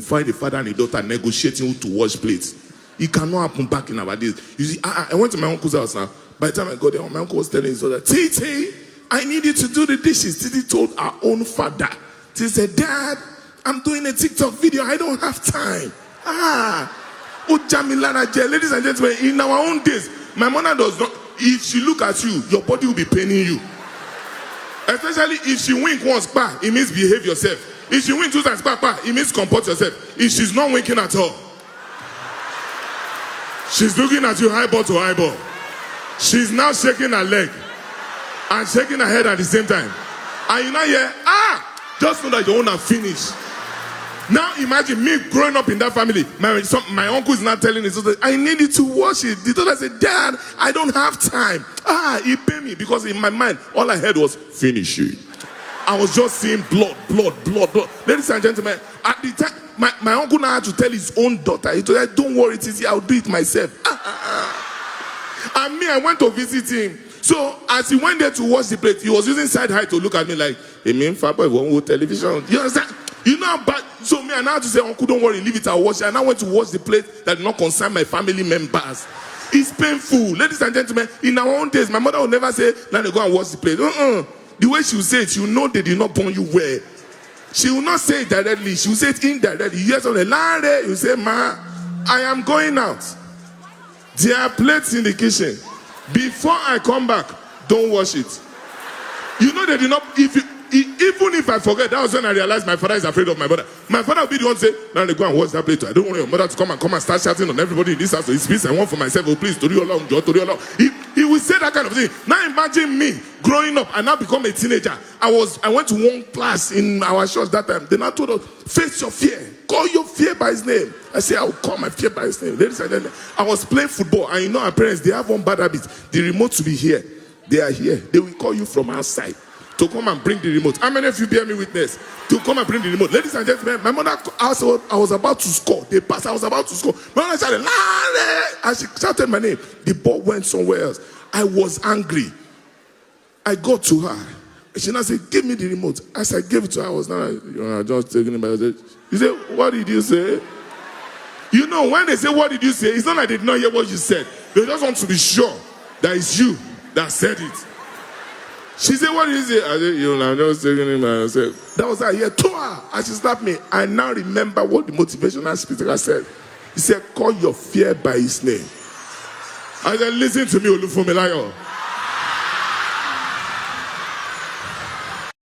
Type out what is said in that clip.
find the father and the daughter negotiating who to wash plates. It cannot happen back in our days. You see, I went to my uncle's house now. By the time I got there, my uncle was telling his daughter, Titi, I need you to do the dishes. Titi told our own father. She said, Dad, I'm doing a TikTok video. I don't have time. Ladies and gentlemen, in our own days, my mother does not. If she look at you, your body will be paining you. Especially if she wink once, it means behave yourself. If she wink two times, it means comport yourself. If she's not winking at all, she's looking at you eyeball to eyeball. She's now shaking her leg and shaking her head at the same time. And you now hear, just know that your own are finished. Now imagine me growing up in that family. My uncle is not telling his daughter, I need you to wash it. The daughter said, Dad, I don't have time. He paid me because in my mind, all I heard was, finish it. I was just seeing blood. Ladies and gentlemen, at the time, my uncle now had to tell his own daughter, he told her, don't worry, it's easy, I'll do it myself. And me, I went to visit him. So as he went there to wash the plate, he was using side eye to look at me like, hey, man, Papa, one with television. You understand? You know how bad. So me, I now had to say, Uncle, don't worry, leave it, I'll wash it. And I went to wash the plate that did not concern my family members. It's painful. Ladies and gentlemen, in our own days, my mother would never say, now they go and wash the plate. The way she will say it, you know they did not born you well. She will not say it directly. She will say it indirectly. You hear something, Larry, you say, Ma, I am going out. There are plates in the kitchen. Before I come back, don't wash it. You know they did not, even if I forget, that was when I realized my father is afraid of my mother. My father will be the one to say, now they go and wash that plate. I don't want your mother to come and start shouting on everybody in this house. So it's peace I want for myself. Oh, please, Tori Ola, Tori Ola. He will say that kind of thing. Now imagine me growing up and now become a teenager. I went to one class in our church that time. They now told us, face your fear. Call your fear by his name. I say, I will call my fear by his name. Ladies and gentlemen, I was playing football, and you know our parents, they have one bad habit. The remote to be here. They are here. They will call you from outside to come and bring the remote. How many of you bear me witness? To come and bring the remote. Ladies and gentlemen, my mother, I was about to score. They passed, I was about to score. My mother shouted, Lale! And she shouted my name. The ball went somewhere else. I was angry. I got to her. She now said, give me the remote. As I gave it to her, I was now, just taking it by the. You say, what did you say? You know, when they say, what did you say? It's not like they did not hear what you said. They just want to be sure that it's you that said it. She said, what did you say? I said, I'm just taking it by myself. That was her here to her. And she slapped me. I now remember what the motivational speaker said. He said, call your fear by his name. I said, listen to me, Olufunmilayo.